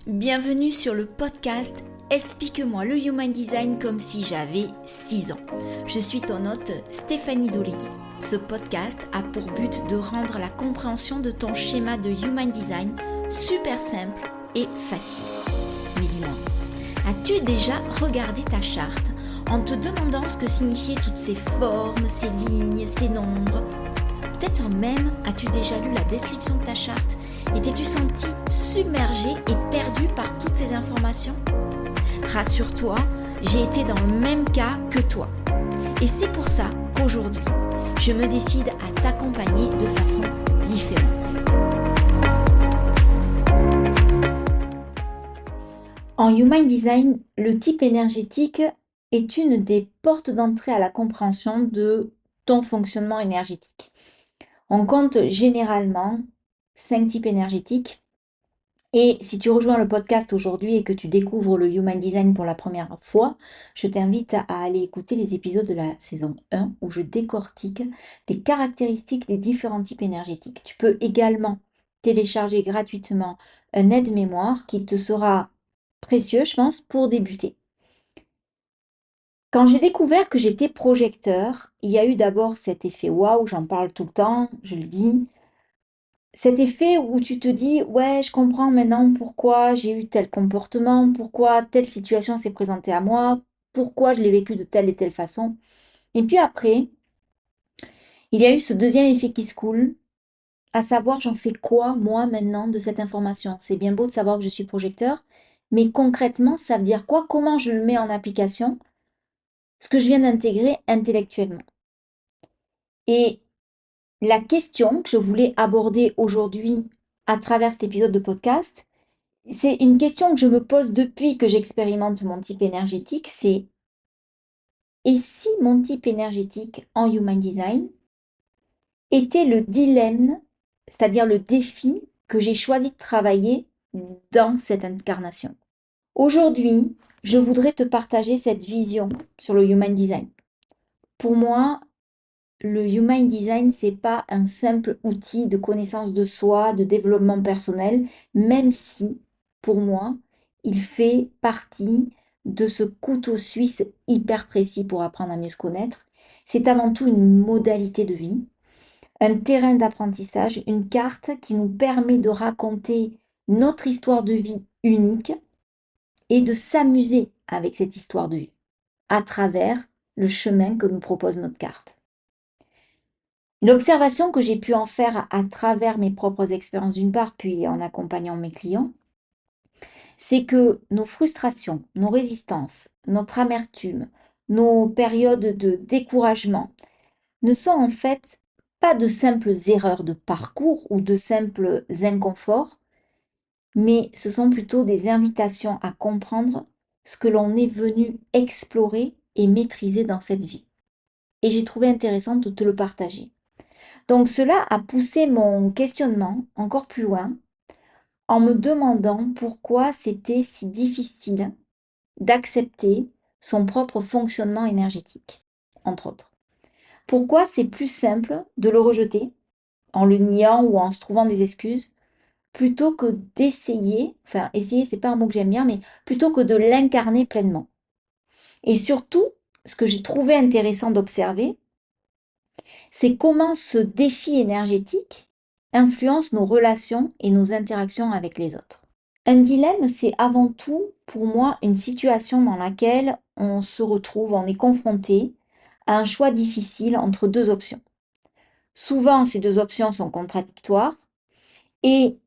Bienvenue sur le podcast Explique-moi le Human Design comme si j'avais 6 ans. Je suis ton hôte Stéphanie Dolegui. Ce podcast a pour but de rendre la compréhension de ton schéma de Human Design super simple et facile. Mais dis-moi, as-tu déjà regardé ta charte en te demandant ce que signifiaient toutes ces formes, ces lignes, ces nombres ? Peut-être même as-tu déjà lu la description de ta charte et t'es-tu senti submergé et perdu par toutes ces informations ? Rassure-toi, j'ai été dans le même cas que toi. Et c'est pour ça qu'aujourd'hui, je me décide à t'accompagner de façon différente. En Human Design, le type énergétique est une des portes d'entrée à la compréhension de ton fonctionnement énergétique. On compte généralement 5 types énergétiques. Et si tu rejoins le podcast aujourd'hui et que tu découvres le Human Design pour la première fois, je t'invite à aller écouter les épisodes de la saison 1 où je décortique les caractéristiques des différents types énergétiques. Tu peux également télécharger gratuitement un aide-mémoire qui te sera précieux, je pense, pour débuter. Quand j'ai découvert que j'étais projecteur, il y a eu d'abord cet effet waouh, j'en parle tout le temps, je le dis. Cet effet où tu te dis, ouais, je comprends maintenant pourquoi j'ai eu tel comportement, pourquoi telle situation s'est présentée à moi, pourquoi je l'ai vécu de telle et telle façon. Et puis après, il y a eu ce deuxième effet qui se coule, à savoir, j'en fais quoi, moi, maintenant, de cette information. C'est bien beau de savoir que je suis projecteur, mais concrètement, ça veut dire quoi? Comment je le mets en application, ce que je viens d'intégrer intellectuellement. Et la question que je voulais aborder aujourd'hui à travers cet épisode de podcast, c'est une question que je me pose depuis que j'expérimente mon type énergétique, c'est et si mon type énergétique en Human Design était le dilemme, c'est-à-dire le défi que j'ai choisi de travailler dans cette incarnation. Aujourd'hui, je voudrais te partager cette vision sur le Human Design. Pour moi, le Human Design, c'est pas un simple outil de connaissance de soi, de développement personnel, même si, pour moi, il fait partie de ce couteau suisse hyper précis pour apprendre à mieux se connaître. C'est avant tout une modalité de vie, un terrain d'apprentissage, une carte qui nous permet de raconter notre histoire de vie unique et de s'amuser avec cette histoire de vie à travers le chemin que nous propose notre carte. L'observation que j'ai pu en faire à travers mes propres expériences d'une part, puis en accompagnant mes clients, c'est que nos frustrations, nos résistances, notre amertume, nos périodes de découragement ne sont en fait pas de simples erreurs de parcours ou de simples inconforts, mais ce sont plutôt des invitations à comprendre ce que l'on est venu explorer et maîtriser dans cette vie. Et j'ai trouvé intéressant de te le partager. Donc cela a poussé mon questionnement encore plus loin en me demandant pourquoi c'était si difficile d'accepter son propre fonctionnement énergétique, entre autres. Pourquoi c'est plus simple de le rejeter en le niant ou en se trouvant des excuses plutôt que d'essayer, enfin essayer c'est pas un mot que j'aime bien, mais plutôt que de l'incarner pleinement. Et surtout, ce que j'ai trouvé intéressant d'observer, c'est comment ce défi énergétique influence nos relations et nos interactions avec les autres. Un dilemme, c'est avant tout, pour moi, une situation dans laquelle on se retrouve, on est confronté à un choix difficile entre deux options. Souvent, ces deux options sont contradictoires et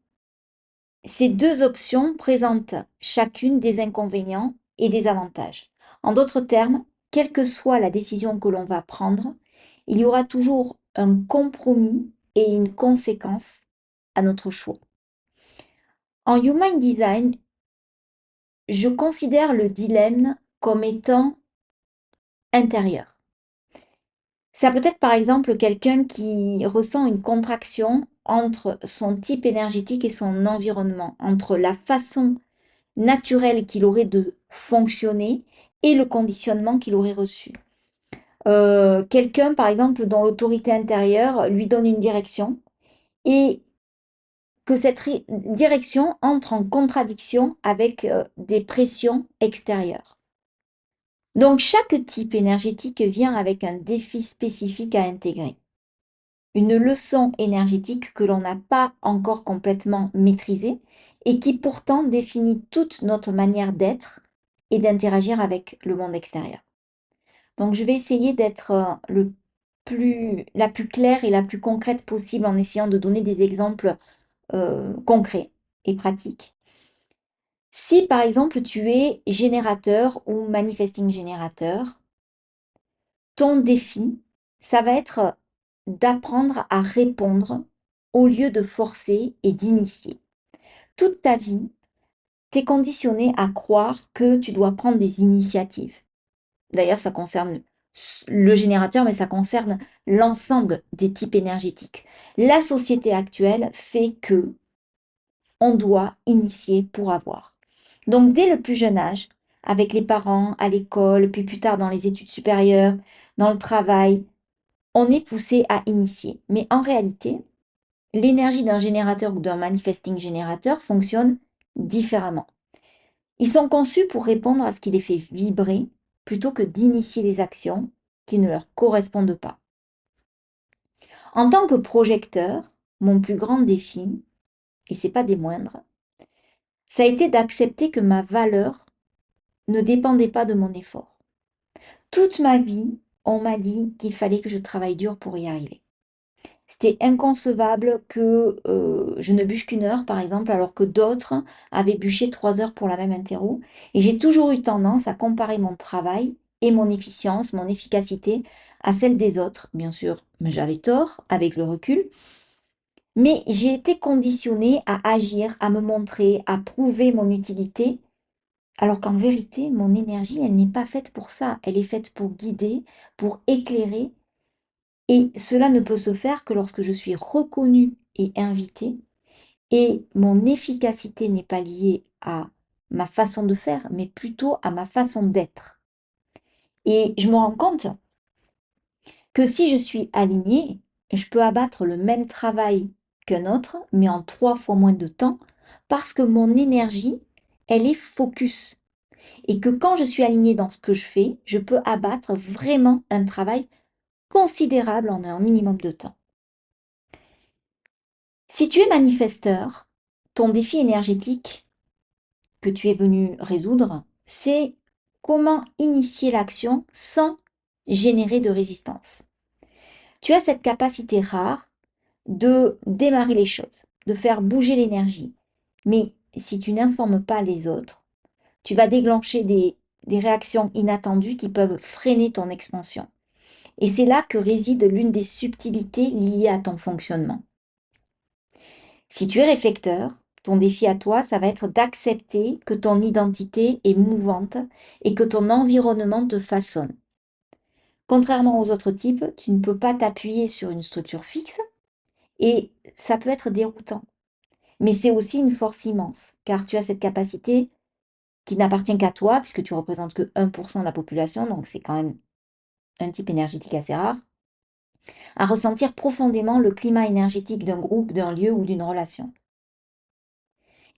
ces deux options présentent chacune des inconvénients et des avantages. En d'autres termes, quelle que soit la décision que l'on va prendre, il y aura toujours un compromis et une conséquence à notre choix. En Human Design, je considère le dilemme comme étant intérieur. Ça peut être par exemple quelqu'un qui ressent une contraction entre son type énergétique et son environnement, entre la façon naturelle qu'il aurait de fonctionner et le conditionnement qu'il aurait reçu. Quelqu'un par exemple dont l'autorité intérieure lui donne une direction et que cette direction entre en contradiction avec des pressions extérieures. Donc chaque type énergétique vient avec un défi spécifique à intégrer. Une leçon énergétique que l'on n'a pas encore complètement maîtrisée et qui pourtant définit toute notre manière d'être et d'interagir avec le monde extérieur. Donc je vais essayer d'être la plus claire et la plus concrète possible en essayant de donner des exemples concrets et pratiques. Si par exemple tu es générateur ou manifesting générateur, ton défi, ça va être d'apprendre à répondre au lieu de forcer et d'initier. Toute ta vie, tu es conditionné à croire que tu dois prendre des initiatives. D'ailleurs, ça concerne le générateur, mais ça concerne l'ensemble des types énergétiques. La société actuelle fait que on doit initier pour avoir. Donc, dès le plus jeune âge, avec les parents, à l'école, puis plus tard dans les études supérieures, dans le travail, on est poussé à initier. Mais en réalité, l'énergie d'un générateur ou d'un manifesting générateur fonctionne différemment. Ils sont conçus pour répondre à ce qui les fait vibrer plutôt que d'initier des actions qui ne leur correspondent pas. En tant que projecteur, mon plus grand défi, et c'est pas des moindres, ça a été d'accepter que ma valeur ne dépendait pas de mon effort. Toute ma vie, on m'a dit qu'il fallait que je travaille dur pour y arriver. C'était inconcevable que je ne bûche qu'1 heure, par exemple, alors que d'autres avaient bûché 3 heures pour la même interro. Et j'ai toujours eu tendance à comparer mon travail et mon efficience, mon efficacité à celle des autres. Bien sûr, j'avais tort avec le recul, mais j'ai été conditionnée à agir, à me montrer, à prouver mon utilité, alors qu'en vérité, mon énergie, elle n'est pas faite pour ça. Elle est faite pour guider, pour éclairer, et cela ne peut se faire que lorsque je suis reconnue et invitée, et mon efficacité n'est pas liée à ma façon de faire, mais plutôt à ma façon d'être. Et je me rends compte que si je suis alignée, je peux abattre le même travail qu'un autre, mais en 3 fois moins de temps, parce que mon énergie, elle est focus. Et que quand je suis alignée dans ce que je fais, je peux abattre vraiment un travail considérable en un minimum de temps. Si tu es manifesteur, ton défi énergétique que tu es venu résoudre, c'est comment initier l'action sans générer de résistance. Tu as cette capacité rare de démarrer les choses, de faire bouger l'énergie. Mais si tu n'informes pas les autres, tu vas déclencher des réactions inattendues qui peuvent freiner ton expansion. Et c'est là que réside l'une des subtilités liées à ton fonctionnement. Si tu es réflecteur, ton défi à toi, ça va être d'accepter que ton identité est mouvante et que ton environnement te façonne. Contrairement aux autres types, tu ne peux pas t'appuyer sur une structure fixe et ça peut être déroutant. Mais c'est aussi une force immense, car tu as cette capacité qui n'appartient qu'à toi, puisque tu représentes que 1% de la population, donc c'est quand même un type énergétique assez rare, à ressentir profondément le climat énergétique d'un groupe, d'un lieu ou d'une relation.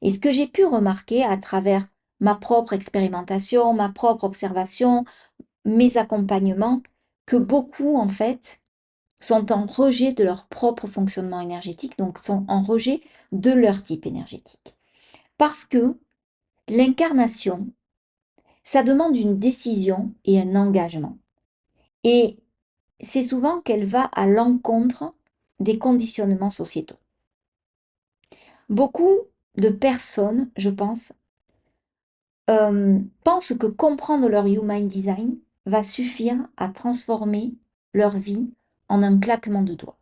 Et ce que j'ai pu remarquer à travers ma propre expérimentation, ma propre observation, mes accompagnements, que beaucoup en fait sont en rejet de leur propre fonctionnement énergétique, donc sont en rejet de leur type énergétique. Parce que l'incarnation, ça demande une décision et un engagement. Et c'est souvent qu'elle va à l'encontre des conditionnements sociétaux. Beaucoup de personnes, je pense, pensent que comprendre leur Human Design va suffire à transformer leur vie en un claquement de doigts.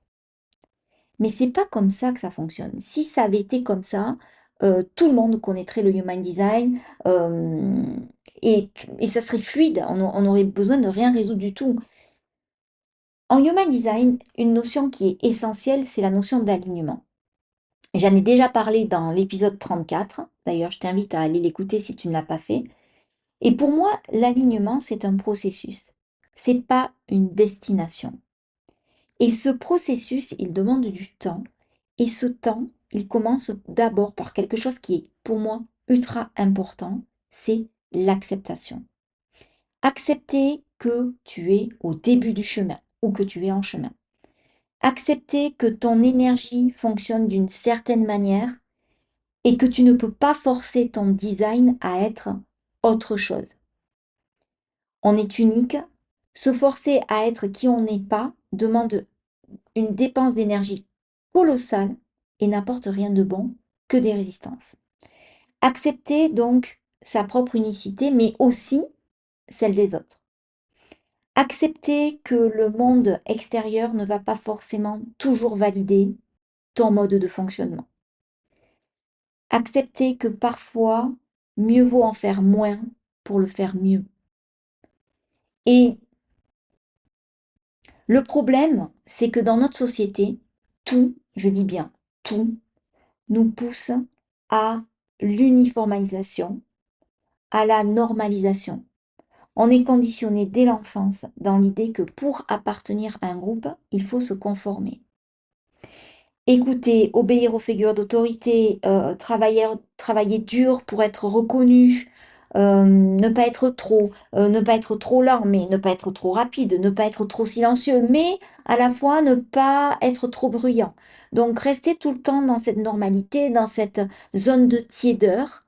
Mais c'est pas comme ça que ça fonctionne. Si ça avait été comme ça, tout le monde connaîtrait le Human Design et ça serait fluide. On aurait besoin de rien résoudre du tout. En Human Design, une notion qui est essentielle, c'est la notion d'alignement. J'en ai déjà parlé dans l'épisode 34. D'ailleurs, je t'invite à aller l'écouter si tu ne l'as pas fait. Et pour moi, l'alignement, c'est un processus. C'est pas une destination. Et ce processus, il demande du temps Et ce temps, il commence d'abord par quelque chose qui est pour moi ultra important, c'est l'acceptation. Accepter que tu es au début du chemin ou que tu es en chemin. Accepter que ton énergie fonctionne d'une certaine manière et que tu ne peux pas forcer ton design à être autre chose. On est unique. Se forcer à être qui on n'est pas demande une dépense d'énergie colossale et n'apporte rien de bon que des résistances. Accepter donc sa propre unicité, mais aussi celle des autres. Accepter que le monde extérieur ne va pas forcément toujours valider ton mode de fonctionnement. Accepter que parfois, mieux vaut en faire moins pour le faire mieux. Et le problème, c'est que dans notre société, tout, je dis bien tout, nous pousse à l'uniformisation, à la normalisation. On est conditionné dès l'enfance dans l'idée que pour appartenir à un groupe, il faut se conformer. Écouter, obéir aux figures d'autorité, travailler dur pour être reconnu, ne pas être trop lent, mais ne pas être trop rapide, ne pas être trop silencieux, mais à la fois ne pas être trop bruyant. Donc rester tout le temps dans cette normalité, dans cette zone de tiédeur,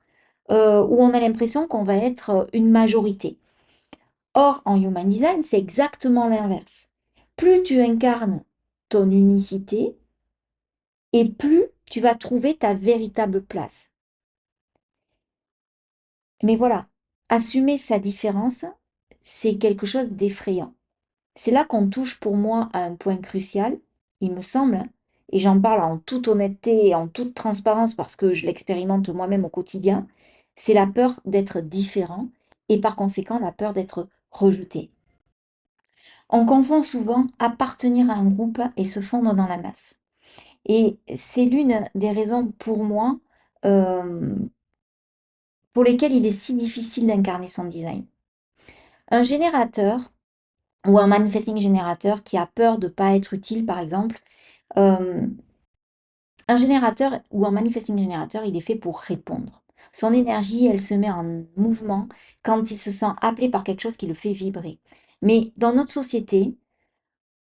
où on a l'impression qu'on va être une majorité. Or, en Human Design, c'est exactement l'inverse. Plus tu incarnes ton unicité, et plus tu vas trouver ta véritable place. Mais voilà, assumer sa différence, c'est quelque chose d'effrayant. C'est là qu'on touche pour moi à un point crucial, il me semble, et j'en parle en toute honnêteté et en toute transparence parce que je l'expérimente moi-même au quotidien, c'est la peur d'être différent et par conséquent la peur d'être rejeté. On confond souvent appartenir à un groupe et se fondre dans la masse. Et c'est l'une des raisons pour moi euh, pour lesquelles il est si difficile d'incarner son design. Un générateur ou un manifesting générateur qui a peur de ne pas être utile, par exemple, euh, un générateur ou un manifesting générateur, il est fait pour répondre. Son énergie, elle se met en mouvement quand il se sent appelé par quelque chose qui le fait vibrer. Mais dans notre société,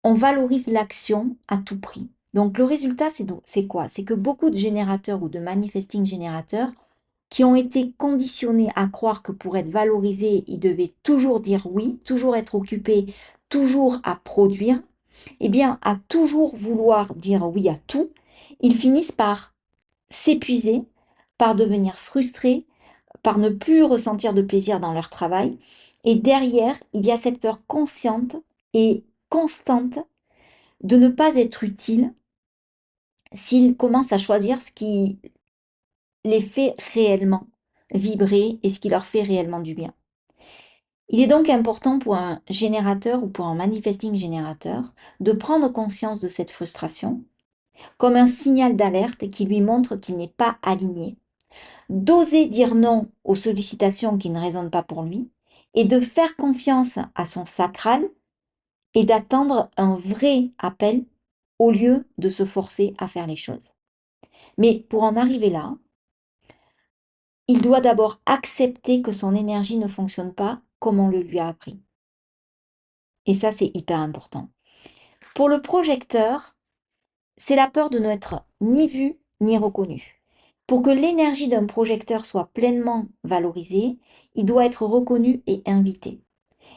on valorise l'action à tout prix. Donc le résultat, c'est quoi? C'est que beaucoup de générateurs ou de manifesting générateurs qui ont été conditionnés à croire que pour être valorisés, ils devaient toujours dire oui, toujours être occupés, toujours à produire, eh bien, à toujours vouloir dire oui à tout, ils finissent par s'épuiser, par devenir frustrés, par ne plus ressentir de plaisir dans leur travail. Et derrière, il y a cette peur consciente et constante de ne pas être utile s'ils commencent à choisir ce qui les fait réellement vibrer et ce qui leur fait réellement du bien. Il est donc important pour un générateur ou pour un manifesting générateur de prendre conscience de cette frustration comme un signal d'alerte qui lui montre qu'il n'est pas aligné, d'oser dire non aux sollicitations qui ne résonnent pas pour lui et de faire confiance à son sacral et d'attendre un vrai appel au lieu de se forcer à faire les choses. Mais pour en arriver là, il doit d'abord accepter que son énergie ne fonctionne pas comme on le lui a appris. Et ça, c'est hyper important. Pour le projecteur, c'est la peur de n'être ni vu ni reconnu. Pour que l'énergie d'un projecteur soit pleinement valorisée, il doit être reconnu et invité.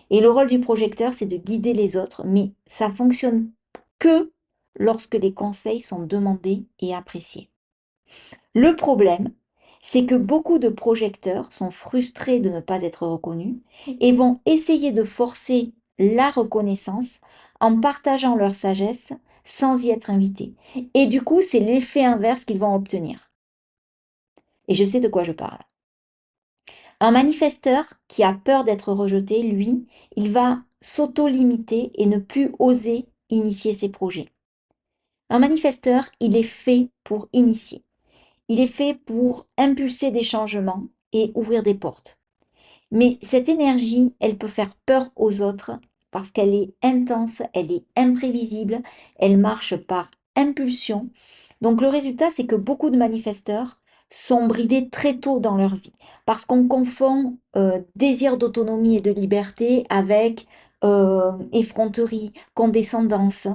Et le rôle du projecteur, c'est de guider les autres, mais ça fonctionne que lorsque les conseils sont demandés et appréciés. Le problème, c'est que beaucoup de projecteurs sont frustrés de ne pas être reconnus et vont essayer de forcer la reconnaissance en partageant leur sagesse sans y être invités. Et du coup, c'est l'effet inverse qu'ils vont obtenir. Et je sais de quoi je parle. Un manifesteur qui a peur d'être rejeté, lui, il va s'auto-limiter et ne plus oser initier ses projets. Un manifesteur, il est fait pour initier. Il est fait pour impulser des changements et ouvrir des portes. Mais cette énergie, elle peut faire peur aux autres parce qu'elle est intense, elle est imprévisible, elle marche par impulsion. Donc le résultat, c'est que beaucoup de manifesteurs sont bridés très tôt dans leur vie parce qu'on confond désir d'autonomie et de liberté avec effronterie, condescendance.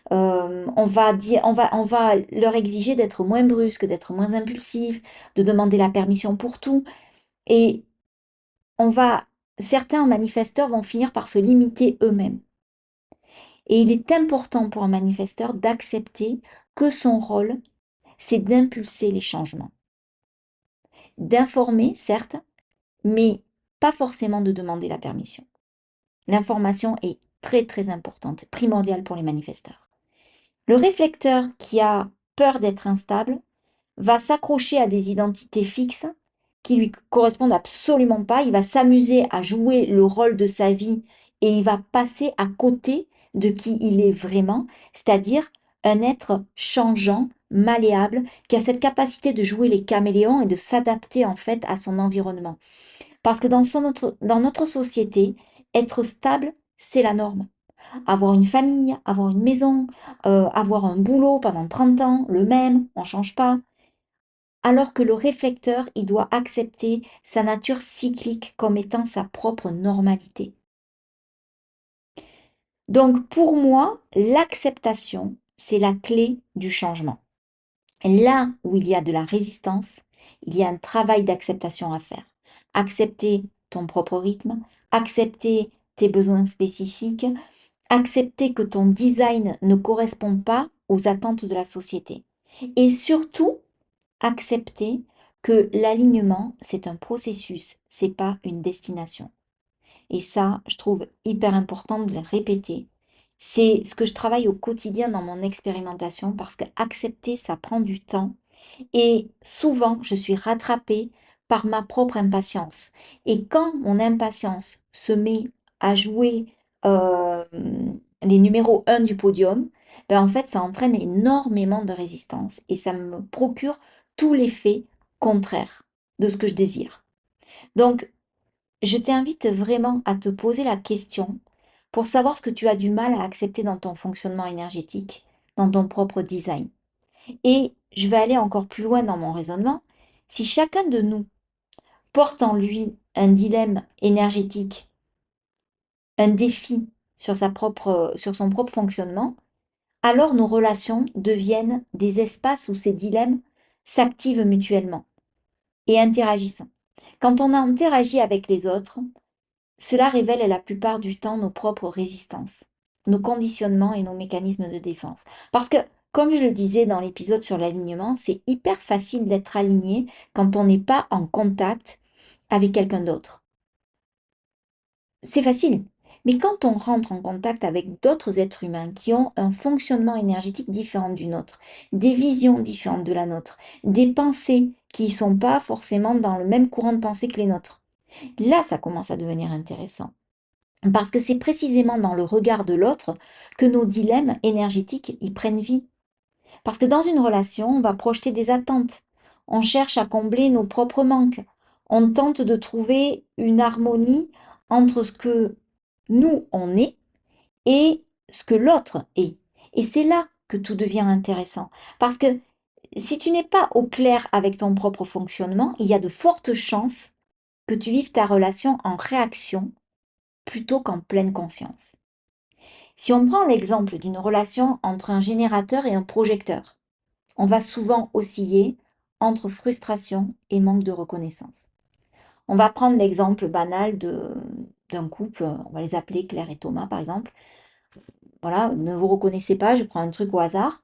On va leur exiger d'être moins brusque, d'être moins impulsif, de demander la permission pour tout. Et on va, certains manifesteurs vont finir par se limiter eux-mêmes. Et il est important pour un manifesteur d'accepter que son rôle, c'est d'impulser les changements, d'informer, certes, mais pas forcément de demander la permission. L'information est très très importante, primordiale pour les manifesteurs. Le réflecteur qui a peur d'être instable va s'accrocher à des identités fixes qui lui correspondent absolument pas. Il va s'amuser à jouer le rôle de sa vie et il va passer à côté de qui il est vraiment, c'est-à-dire un être changeant, malléable, qui a cette capacité de jouer les caméléons et de s'adapter en fait à son environnement. Parce que dans notre société, être stable, c'est la norme. Avoir une famille, avoir une maison, avoir un boulot pendant 30 ans, le même, on ne change pas. Alors que le réflecteur, il doit accepter sa nature cyclique comme étant sa propre normalité. Donc pour moi, l'acceptation, c'est la clé du changement. Là où il y a de la résistance, il y a un travail d'acceptation à faire. Accepter ton propre rythme, accepter tes besoins spécifiques, accepter que ton design ne correspond pas aux attentes de la société. Et surtout, accepter que l'alignement, c'est un processus, c'est pas une destination. Et ça, je trouve hyper important de le répéter. C'est ce que je travaille au quotidien dans mon expérimentation parce qu'accepter, ça prend du temps. Et souvent, je suis rattrapée par ma propre impatience. Et quand mon impatience se met à jouer euh, les numéros un du podium, ben en fait, ça entraîne énormément de résistance et ça me procure tout l'effet contraire de ce que je désire. Donc, je t'invite vraiment à te poser la question pour savoir ce que tu as du mal à accepter dans ton fonctionnement énergétique, dans ton propre design. Et je vais aller encore plus loin dans mon raisonnement. Si chacun de nous porte en lui un dilemme énergétique, un défi sur son propre fonctionnement, alors nos relations deviennent des espaces où ces dilemmes s'activent mutuellement et interagissent. Quand on interagit avec les autres, cela révèle la plupart du temps nos propres résistances, nos conditionnements et nos mécanismes de défense. Parce que, comme je le disais dans l'épisode sur l'alignement, c'est hyper facile d'être aligné quand on n'est pas en contact avec quelqu'un d'autre. C'est facile. Mais quand on rentre en contact avec d'autres êtres humains qui ont un fonctionnement énergétique différent du nôtre, des visions différentes de la nôtre, des pensées qui ne sont pas forcément dans le même courant de pensée que les nôtres, là, ça commence à devenir intéressant. Parce que c'est précisément dans le regard de l'autre que nos dilemmes énergétiques y prennent vie. Parce que dans une relation, on va projeter des attentes. On cherche à combler nos propres manques. On tente de trouver une harmonie entre ce que nous, on est et ce que l'autre est. Et c'est là que tout devient intéressant. Parce que si tu n'es pas au clair avec ton propre fonctionnement, il y a de fortes chances que tu vives ta relation en réaction plutôt qu'en pleine conscience. Si on prend l'exemple d'une relation entre un générateur et un projecteur, on va souvent osciller entre frustration et manque de reconnaissance. On va prendre l'exemple banal d'un couple, on va les appeler Claire et Thomas par exemple. Voilà, ne vous reconnaissez pas, je prends un truc au hasard.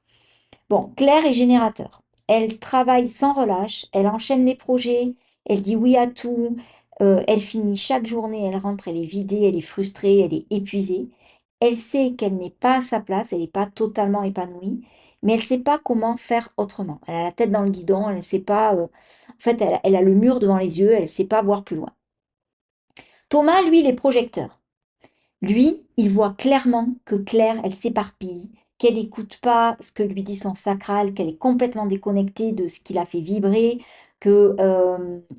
Bon, Claire est générateur. Elle travaille sans relâche, elle enchaîne les projets, elle dit oui à tout, elle finit chaque journée, elle rentre, elle est vidée, elle est frustrée, elle est épuisée. Elle sait qu'elle n'est pas à sa place, elle n'est pas totalement épanouie, mais elle ne sait pas comment faire autrement. Elle a la tête dans le guidon, elle ne sait pas. En fait, elle a le mur devant les yeux, elle ne sait pas voir plus loin. Thomas, lui, il est projecteur. Lui, il voit clairement que Claire, elle s'éparpille, qu'elle n'écoute pas ce que lui dit son sacral, qu'elle est complètement déconnectée de ce qui la fait vibrer, que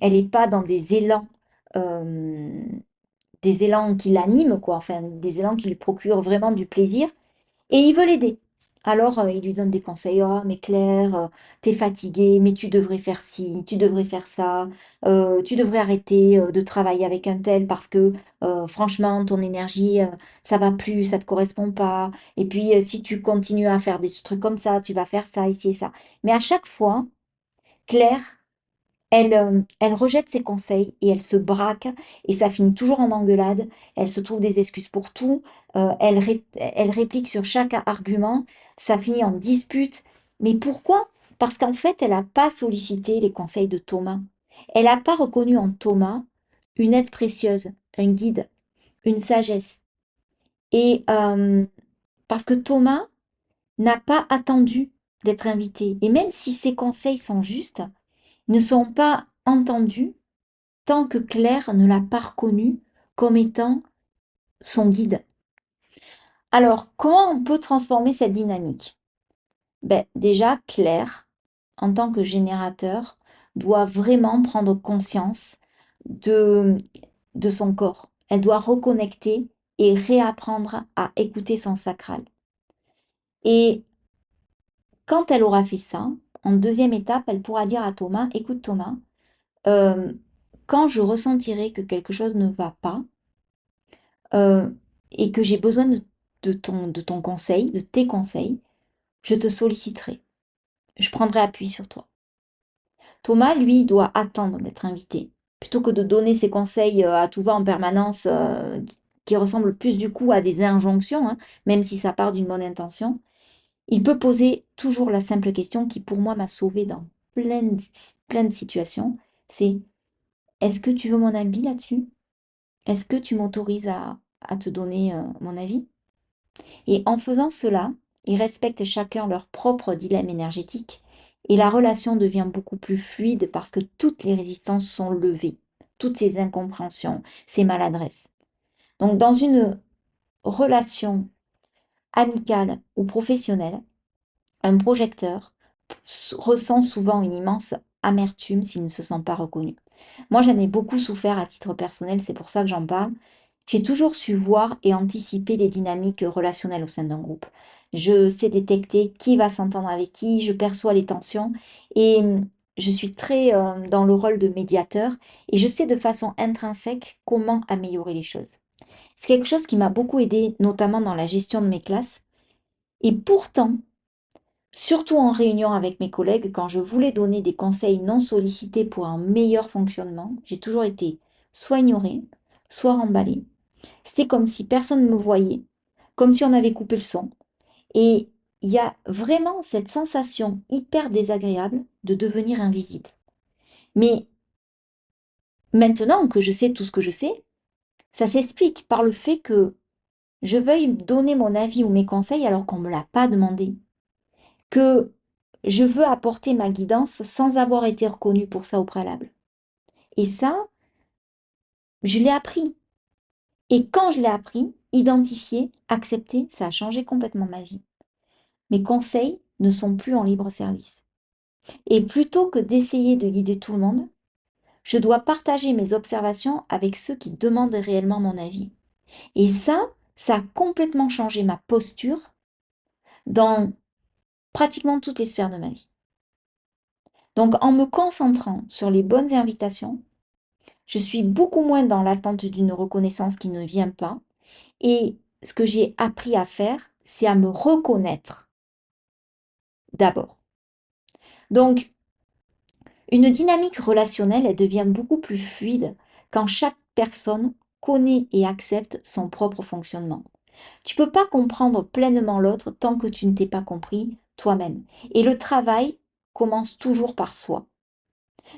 elle n'est pas dans euh, des élans qui l'animent, quoi, enfin des élans qui lui procurent vraiment du plaisir. Et il veut l'aider. Alors, il lui donne des conseils: «Oh mais Claire, tu fatiguée, mais tu devrais faire ci, tu devrais faire ça, tu devrais arrêter, de travailler avec un tel parce que, franchement ton énergie, ça va plus, ça te correspond pas et puis, si tu continues à faire des trucs comme ça, tu vas faire ça, ici et ça». Mais à chaque fois, Claire elle rejette ses conseils et elle se braque et ça finit toujours en engueulade. Elle se trouve des excuses pour tout, elle réplique sur chaque argument, ça finit en dispute. Mais pourquoi? Parce qu'en fait, elle n'a pas sollicité les conseils de Thomas. Elle n'a pas reconnu en Thomas une aide précieuse, un guide, une sagesse. Et parce que Thomas n'a pas attendu d'être invité. Et même si ses conseils sont justes, ils ne sont pas entendus tant que Claire ne l'a pas reconnu comme étant son guide. Alors, comment on peut transformer cette dynamique? Ben, déjà, Claire, en tant que générateur, doit vraiment prendre conscience de, de son corps. Elle doit reconnecter et réapprendre à écouter son sacral. Et quand elle aura fait ça, en deuxième étape, elle pourra dire à Thomas, écoute Thomas, euh, quand je ressentirai que quelque chose ne va pas, euh, et que j'ai besoin de ton conseil, de tes conseils, je te solliciterai. Je prendrai appui sur toi. Thomas, lui, doit attendre d'être invité. Plutôt que de donner ses conseils à tout va en permanence, qui ressemblent plus du coup à des injonctions, hein, même si ça part d'une bonne intention, il peut poser toujours la simple question qui, pour moi, m'a sauvé dans plein de situations. C'est, est-ce que tu veux mon avis là-dessus? Est-ce que tu m'autorises à te donner mon avis? Et en faisant cela, ils respectent chacun leur propre dilemme énergétique et la relation devient beaucoup plus fluide parce que toutes les résistances sont levées, toutes ces incompréhensions, ces maladresses. Donc dans une relation amicale ou professionnelle, un projecteur ressent souvent une immense amertume s'il ne se sent pas reconnu. Moi, j'en ai beaucoup souffert à titre personnel, c'est pour ça que j'en parle. J'ai toujours su voir et anticiper les dynamiques relationnelles au sein d'un groupe. Je sais détecter qui va s'entendre avec qui, je perçois les tensions et je suis très dans le rôle de médiateur et je sais de façon intrinsèque comment améliorer les choses. C'est quelque chose qui m'a beaucoup aidé, notamment dans la gestion de mes classes. Et pourtant, surtout en réunion avec mes collègues, quand je voulais donner des conseils non sollicités pour un meilleur fonctionnement, j'ai toujours été soit ignorée, soit remballée. C'était comme si personne ne me voyait, comme si on avait coupé le son. Et il y a vraiment cette sensation hyper désagréable de devenir invisible. Mais maintenant que je sais tout ce que je sais, ça s'explique par le fait que je veuille donner mon avis ou mes conseils alors qu'on ne me l'a pas demandé. Que je veux apporter ma guidance sans avoir été reconnue pour ça au préalable. Et ça, je l'ai appris. Et quand je l'ai appris, identifié, accepté, ça a changé complètement ma vie. Mes conseils ne sont plus en libre service. Et plutôt que d'essayer de guider tout le monde, je dois partager mes observations avec ceux qui demandent réellement mon avis. Et ça a complètement changé ma posture dans pratiquement toutes les sphères de ma vie. Donc en me concentrant sur les bonnes invitations, je suis beaucoup moins dans l'attente d'une reconnaissance qui ne vient pas. Et ce que j'ai appris à faire, c'est à me reconnaître d'abord. Donc, une dynamique relationnelle, elle devient beaucoup plus fluide quand chaque personne connaît et accepte son propre fonctionnement. Tu ne peux pas comprendre pleinement l'autre tant que tu ne t'es pas compris toi-même. Et le travail commence toujours par soi.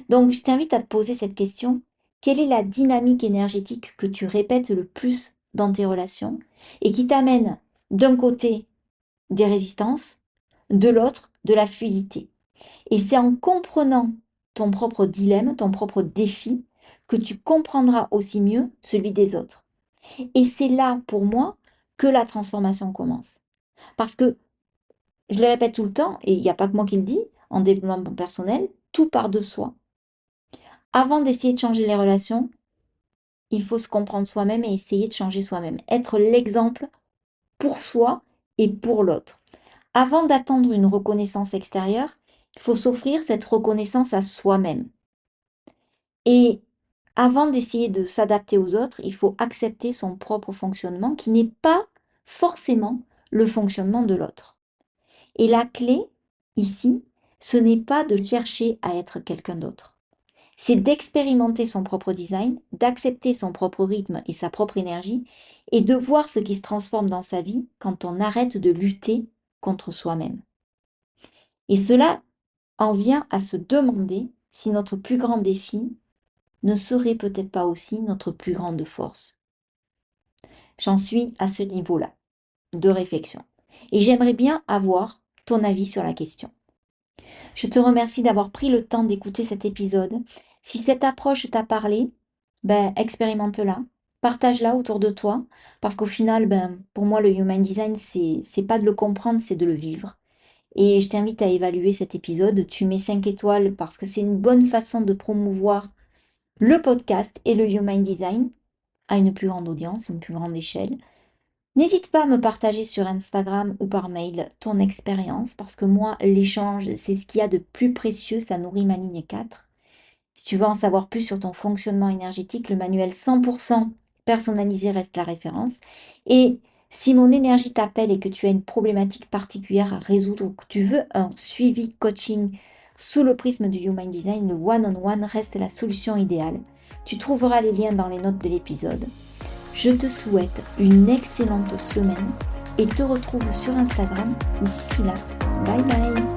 Donc, je t'invite à te poser cette question. Quelle est la dynamique énergétique que tu répètes le plus dans tes relations et qui t'amène d'un côté des résistances, de l'autre de la fluidité? Et c'est en comprenant ton propre dilemme, ton propre défi, que tu comprendras aussi mieux celui des autres. Et c'est là, pour moi, que la transformation commence. Parce que, je le répète tout le temps, et il n'y a pas que moi qui le dis, en développement personnel, tout part de soi. Avant d'essayer de changer les relations, il faut se comprendre soi-même et essayer de changer soi-même. Être l'exemple pour soi et pour l'autre. avant d'attendre une reconnaissance extérieure, il faut s'offrir cette reconnaissance à soi-même. Et avant d'essayer de s'adapter aux autres, il faut accepter son propre fonctionnement qui n'est pas forcément le fonctionnement de l'autre. Et la clé, ici, ce n'est pas de chercher à être quelqu'un d'autre. C'est d'expérimenter son propre design, d'accepter son propre rythme et sa propre énergie, et de voir ce qui se transforme dans sa vie quand on arrête de lutter contre soi-même. Et cela en vient à se demander si notre plus grand défi ne serait peut-être pas aussi notre plus grande force. J'en suis à ce niveau-là de réflexion. Et j'aimerais bien avoir ton avis sur la question. Je te remercie d'avoir pris le temps d'écouter cet épisode. Si cette approche t'a parlé, expérimente-la, partage-la autour de toi, parce qu'au final, pour moi, le Human Design, c'est pas de le comprendre, c'est de le vivre. Et je t'invite à évaluer cet épisode. Tu mets 5 étoiles parce que c'est une bonne façon de promouvoir le podcast et le Human Design à une plus grande audience, une plus grande échelle. N'hésite pas à me partager sur Instagram ou par mail ton expérience parce que moi, l'échange, c'est ce qu'il y a de plus précieux, ça nourrit ma ligne 4. Si tu veux en savoir plus sur ton fonctionnement énergétique, le manuel 100% personnalisé reste la référence. Et si mon énergie t'appelle et que tu as une problématique particulière à résoudre ou que tu veux un suivi coaching sous le prisme du Human Design, le one-on-one reste la solution idéale. Tu trouveras les liens dans les notes de l'épisode. Je te souhaite une excellente semaine et te retrouve sur Instagram. D'ici là, bye bye!